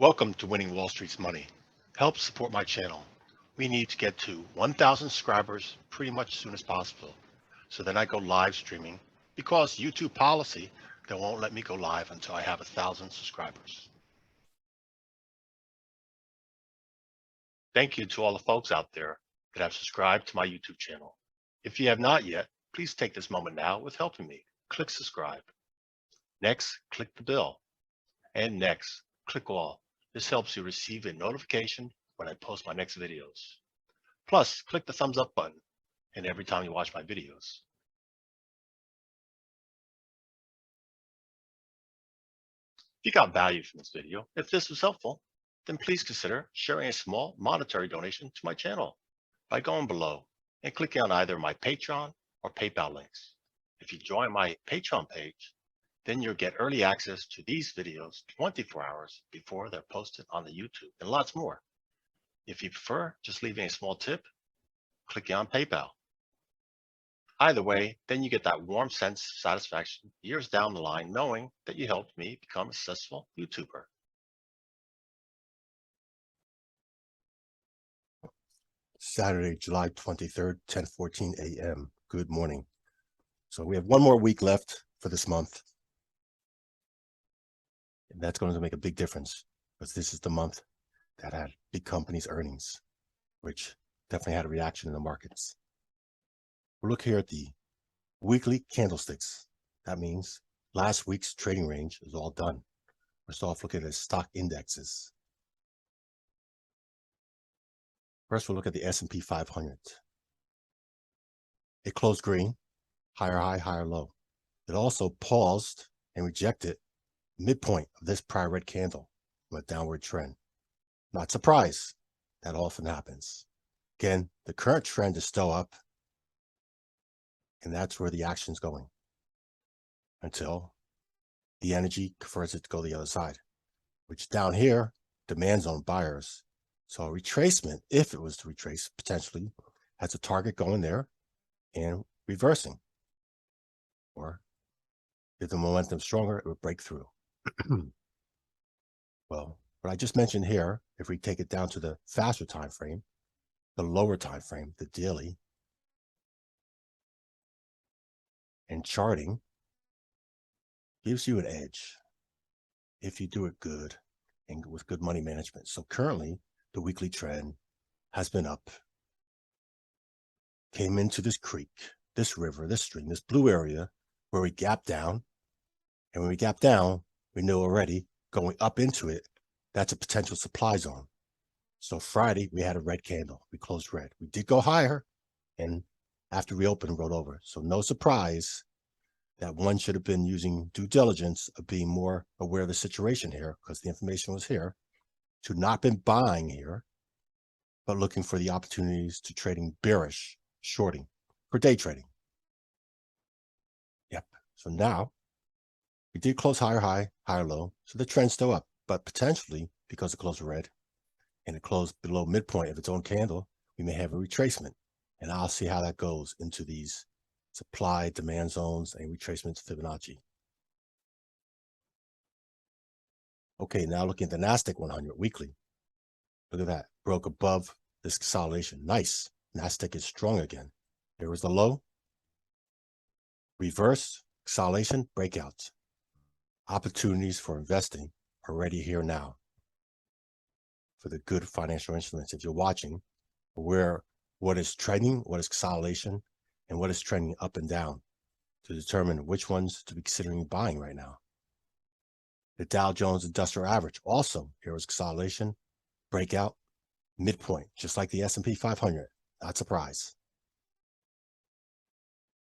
Welcome to Winning Wall Street's Money. Help support my channel. We need to get to 1,000 subscribers pretty much as soon as possible. So then I go live streaming because YouTube policy, they won't let me go live until I have 1,000 subscribers. Thank you to all the folks out there that have subscribed to my YouTube channel. If you have not yet, please take this moment now with helping me. Click subscribe. Next, click the bell. And next, click all. This helps you receive a notification when I post my next videos. Plus, click the thumbs up button and every time you watch my videos. If you got value from this video, if this was helpful, then please consider sharing a small monetary donation to my channel by going below and clicking on either my Patreon or PayPal links. If you join my Patreon page, then you'll get early access to these videos 24 hours before they're posted on the YouTube and lots more. If you prefer just leaving a small tip, click on PayPal. Either way, then you get that warm sense of satisfaction years down the line knowing that you helped me become a successful YouTuber. Saturday, July 23rd, 10:14 a.m. Good morning. So we have one more week left for this month. And that's going to make a big difference because this is the month that had big companies' earnings, which definitely had a reaction in the markets. We'll look here at the weekly candlesticks. That means last week's trading range is all done. First off, look at the stock indexes. First, we'll look at the S&P 500. It closed green, higher high, higher low. It also paused and rejected midpoint of this prior red candle from a downward trend. Not surprised. That often happens. Again, the current trend is still up, and that's where the action's going until the energy converts it to go the other side, which down here demands on buyers. So a retracement, if it was to retrace, potentially has a target going there and reversing. Or if the momentum is stronger, it would break through. Well, what I just mentioned here, if we take it down to the faster time frame, the lower time frame, the daily, and charting gives you an edge if you do it good and with good money management. So currently, the weekly trend has been up, came into this creek, this river, this stream, this blue area where we gap down. And when we gap down, we know already going up into it, that's a potential supply zone. So Friday, we had a red candle. We closed red. We did go higher, and after we opened, rolled over. So no surprise that one should have been using due diligence of being more aware of the situation here because the information was here. Should not been buying here, but looking for the opportunities to trading bearish, shorting, for day trading. Yep. So now we did close higher high, higher low. So the trend's still up, but potentially because it closed red and it closed below midpoint of its own candle, we may have a retracement. And I'll see how that goes into these supply demand zones and retracements Fibonacci. Okay, now looking at the NASDAQ 100 weekly. Look at that, broke above this consolidation. Nice. NASDAQ is strong again. There was the low, reverse, consolidation, breakouts. Opportunities for investing are already here now for the good financial instruments. If you're watching, where what is trending, what is consolidation, and what is trending up and down to determine which ones to be considering buying right now. The Dow Jones Industrial Average also, here was consolidation, breakout, midpoint, just like the S&P 500. Not surprise.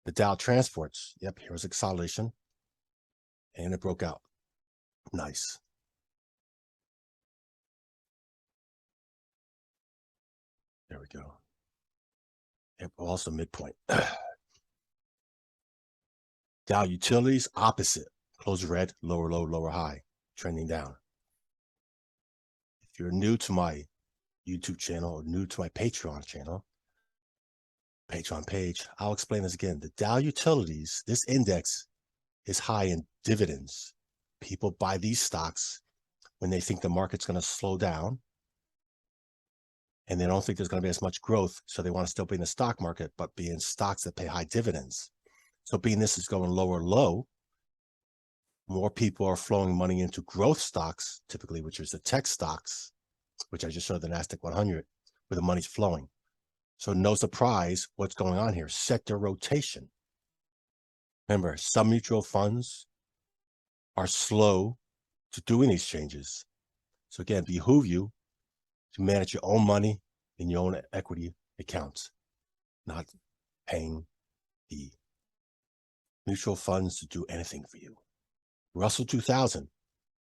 The Dow Transports, yep, here was a consolidation, and it broke out. Nice. There we go. Yep, also midpoint. Dow Utilities, opposite. Close red, lower low, lower high, trending down. If you're new to my YouTube channel or new to my Patreon channel, Patreon page, I'll explain this again. The Dow Utilities, this index is high in dividends. People buy these stocks when they think the market's going to slow down and they don't think there's going to be as much growth. So they want to still be in the stock market, but be in stocks that pay high dividends. So being this is going lower low, more people are flowing money into growth stocks, typically, which is the tech stocks, which I just showed the NASDAQ 100, where the money's flowing. So no surprise what's going on here. Sector rotation. Remember, some mutual funds are slow to doing these changes. So again, behoove you to manage your own money in your own equity accounts, not paying the mutual funds to do anything for you. Russell 2000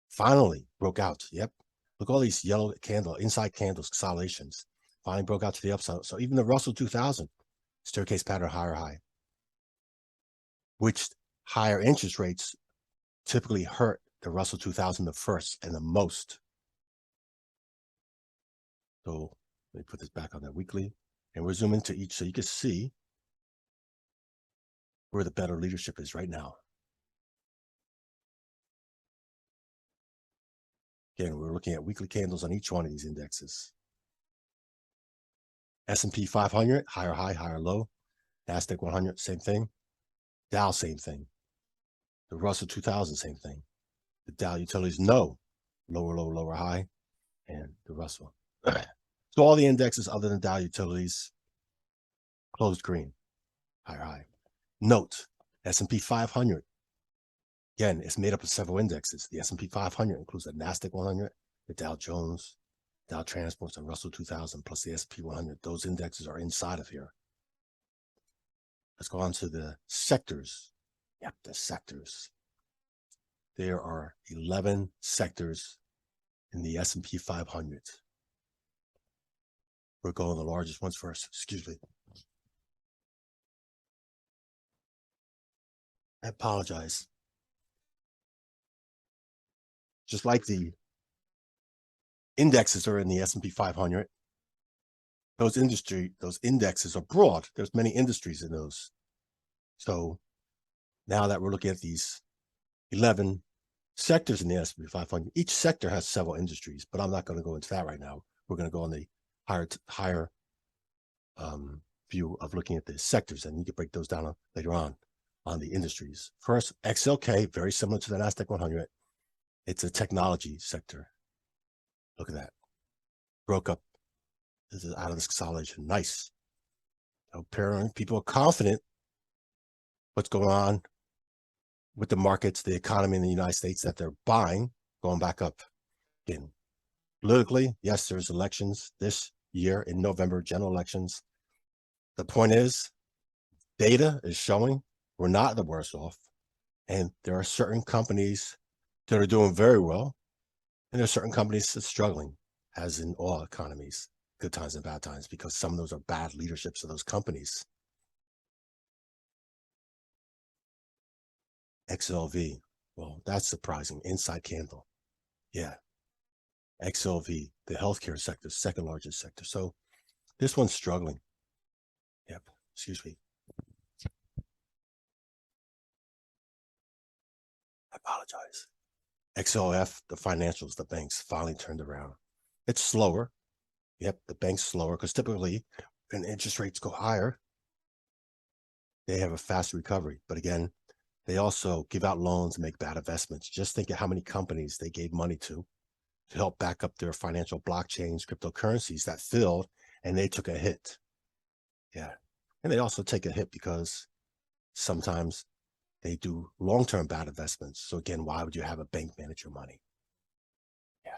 finally broke out. Yep. Look at all these yellow candle, inside candles, consolidations. Finally broke out to the upside. So even the Russell 2000, staircase pattern higher high, which higher interest rates typically hurt the Russell 2000 the first and the most. So let me put this back on that weekly, and we're zooming into each so you can see where the better leadership is right now. Again, we're looking at weekly candles on each one of these indexes. S&P 500, higher high, higher low. NASDAQ 100, same thing. Dow, same thing. The Russell 2000, same thing. The Dow Utilities, no. Lower low, lower high. And the Russell. So all the indexes other than Dow Utilities closed green, higher high. Note, S&P 500. Again, it's made up of several indexes. The S&P 500 includes the NASDAQ 100, the Dow Jones, Dow Transports, and Russell 2000, plus the S&P 100. Those indexes are inside of here. Let's go on to the sectors. Yep, the sectors. There are 11 sectors in the S&P 500. We're going the largest ones first. Excuse me. I apologize. Just like the indexes are in the S&P 500, those indexes are broad. There's many industries in those. So now that we're looking at these 11 sectors in the S&P 500, each sector has several industries, but I'm not going to go into that right now. We're going to go on the higher view of looking at the sectors, and you can break those down later on the industries. First, XLK, very similar to the NASDAQ 100. It's a technology sector. Look at that. Broke up. This is out of this consolidation. Nice. Apparently, people are confident what's going on with the markets, the economy in the United States, that they're buying, going back up. Again, politically, yes, there's elections this year in November, general elections. The point is, data is showing we're not the worst off. And there are certain companies that are doing very well. And there are certain companies that are struggling, as in all economies, good times and bad times, because some of those are bad leaderships of those companies. XLV, well, that's surprising. Inside candle. Yeah. XLV, the healthcare sector, second largest sector. So this one's struggling. Yep. Excuse me. I apologize. XOF, the financials, the banks finally turned around. It's slower. Yep, the bank's slower because typically when interest rates go higher, they have a faster recovery. But again, they also give out loans and make bad investments. Just think of how many companies they gave money to help back up their financial blockchains, cryptocurrencies that filled, and they took a hit. Yeah. And they also take a hit because sometimes they do long-term bad investments. So again, why would you have a bank manage your money? Yeah.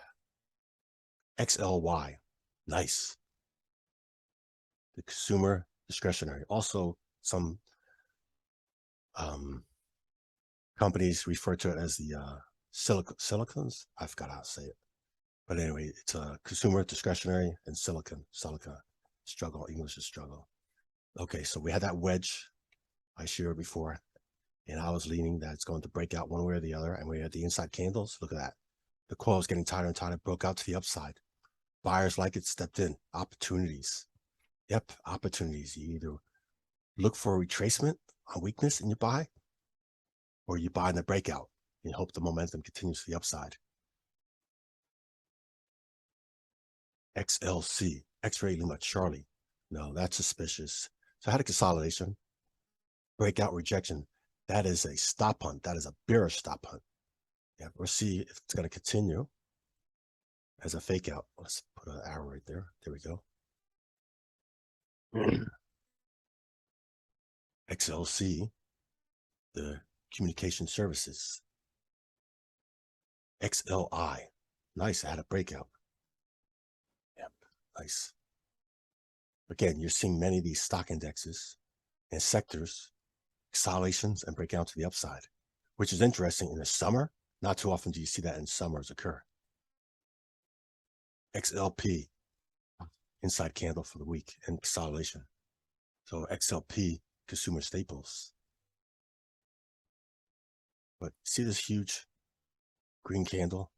XLY, nice. The consumer discretionary. Also, some companies refer to it as the silicons. I forgot how to say it. But anyway, it's a consumer discretionary and silica struggle. English is struggle. Okay, so we had that wedge I shared before, and I was leaning that it's going to break out one way or the other. And we had the inside candles. Look at that. The coil is getting tighter and tighter, broke out to the upside. Buyers like it, stepped in. Opportunities. Yep, opportunities. You either look for a retracement on weakness and you buy, or you buy in the breakout and hope the momentum continues to the upside. XLC, X-ray Lima Charlie. No, that's suspicious. So I had a consolidation, breakout rejection. That is a stop hunt. That is a bearish stop hunt. Yeah, we'll see if it's going to continue as a fake out. Let's put an arrow right there. There we go. XLC, the communication services. XLI, nice. I had a breakout. Yep, nice. Again, you're seeing many of these stock indexes and sectors, consolidations and breakout to the upside, which is interesting in the summer. Not too often do you see that in summers occur. XLP, inside candle for the week and consolidation. So XLP, consumer staples. But see this huge green candle,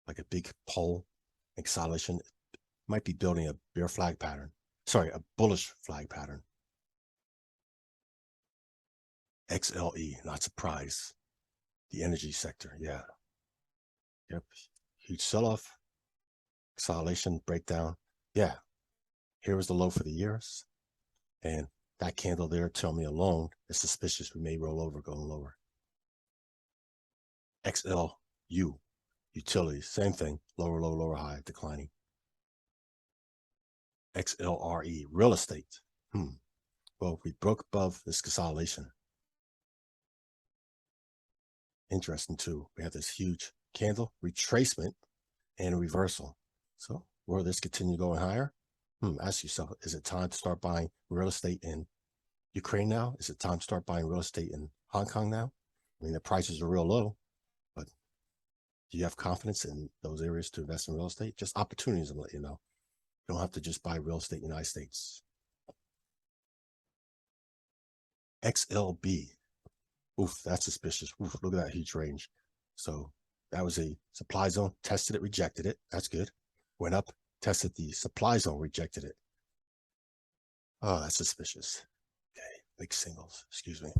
like a big pole and consolidation? It might be building a bear flag pattern. Sorry, a bullish flag pattern. XLE, not surprised. The energy sector, yeah. Yep, huge sell-off, consolidation, breakdown. Yeah, here was the low for the years. And that candle there, tell me alone, is suspicious. We may roll over going lower. XLU, utilities, same thing. Lower low, lower high, declining. XLRE, real estate. Well, we broke above this consolidation. Interesting too. We have this huge candle retracement and a reversal. So will this continue going higher? Ask yourself, is it time to start buying real estate in Ukraine now? Is it time to start buying real estate in Hong Kong now? I mean, the prices are real low, but do you have confidence in those areas to invest in real estate? Just opportunities, I'm letting you know. You don't have to just buy real estate in the United States. XLB. Oof, that's suspicious. Oof, look at that huge range. So that was a supply zone, tested it, rejected it. That's good. Went up, tested the supply zone, rejected it. Oh, that's suspicious. Okay, big singles, excuse me.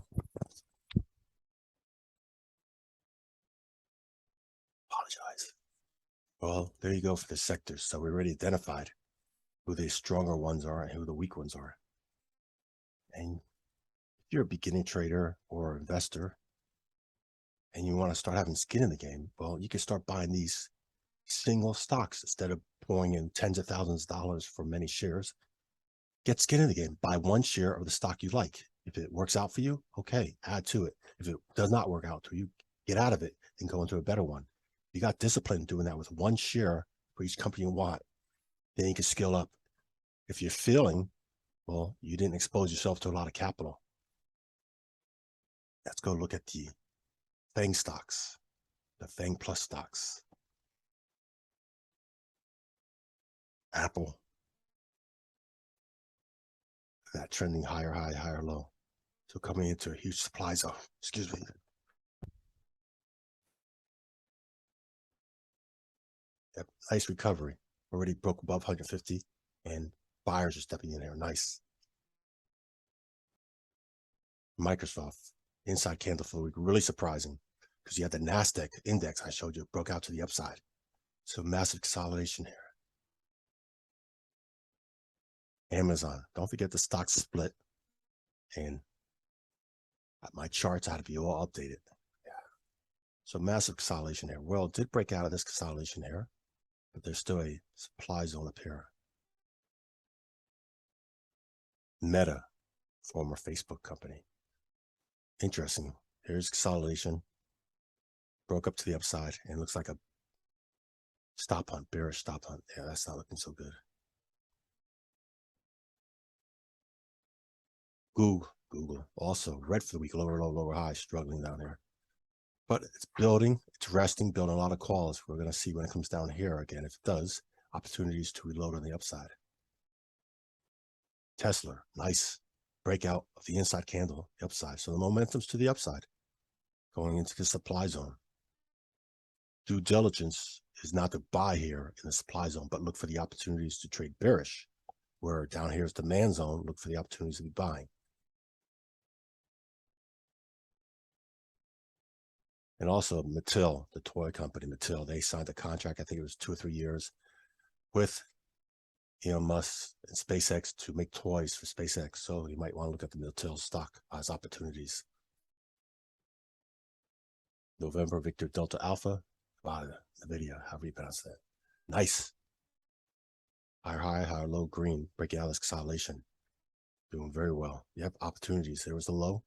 Apologize. Well, there you go for the sectors. So we already identified who the stronger ones are and who the weak ones are. And if you're a beginning trader or investor and you want to start having skin in the game, well, you can start buying these single stocks instead of pouring in tens of thousands of dollars for many shares. Get skin in the game. Buy one share of the stock you like. If it works out for you, okay, add to it. If it does not work out for you, get out of it and go into a better one. You got discipline doing that with one share for each company you want. Then you can scale up. If you're feeling, well, you didn't expose yourself to a lot of capital. Let's go look at the Faang stocks, the Faang Plus stocks. Apple. That trending higher high, higher low. So coming into a huge supply zone. Excuse me. Yep, nice recovery. Already broke above 150 and buyers are stepping in there. Nice. Microsoft, inside candle for the week, really surprising because you had the NASDAQ index I showed you broke out to the upside. So massive consolidation here. Amazon, don't forget the stock split. And my charts had to be all updated. Yeah. So massive consolidation here. Well, it did break out of this consolidation here, but there's still a supply zone up here. Meta, former Facebook company. Interesting. Here's consolidation. Broke up to the upside and looks like a stop hunt, bearish stop hunt. Yeah, that's not looking so good. Google also red for the week, lower low, lower high, struggling down here. But it's building, it's resting, building a lot of calls. We're going to see when it comes down here again. If it does, opportunities to reload on the upside. Tesla, nice breakout of the inside candle, the upside. So the momentum's to the upside, going into the supply zone. Due diligence is not to buy here in the supply zone, but look for the opportunities to trade bearish, where down here is demand zone, look for the opportunities to be buying. And also Mattel, the toy company Mattel, they signed a contract, I think it was 2 or 3 years, with Elon Musk and SpaceX to make toys for SpaceX. So you might want to look at the Miltil stock as opportunities. November, Victor Delta Alpha. Wow, the video, however you pronounce that. Nice. Higher high, higher low, green, breaking out this consolidation. Doing very well. You have opportunities. There was a low.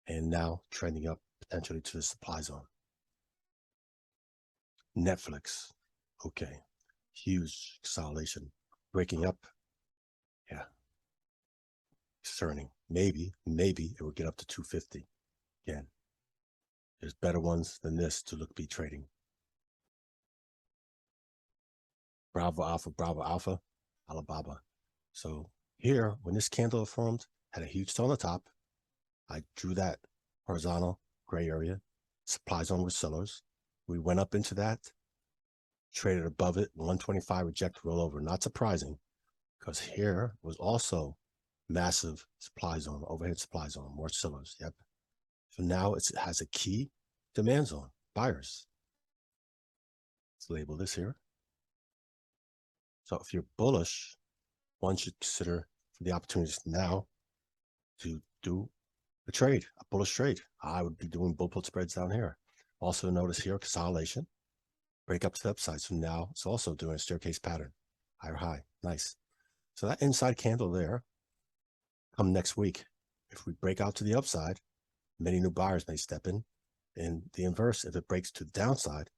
And now trending up potentially to the supply zone. Netflix. Okay. Huge consolidation. Breaking up. Yeah. Concerning. Maybe it will get up to 250. Again, there's better ones than this to look be trading. Bravo Alpha, Alibaba. So here, when this candle formed, had a huge toe on the top. I drew that horizontal gray area. Supply zone with sellers. We went up into that, traded above it, 125 reject rollover. Not surprising, because here was also massive supply zone, overhead supply zone, more sellers. Yep. So now it has a key demand zone, buyers. Let's label this here. So if you're bullish, one should consider the opportunities now to do a trade, a bullish trade. I would be doing bull put spreads down here. Also notice here, consolidation, break up to the upside. So now it's also doing a staircase pattern, higher high, nice. So that inside candle there, come next week, if we break out to the upside, many new buyers may step in. And the inverse, if it breaks to the downside,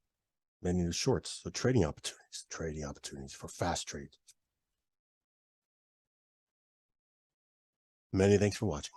many new shorts. So trading opportunities for fast trades. Many thanks for watching.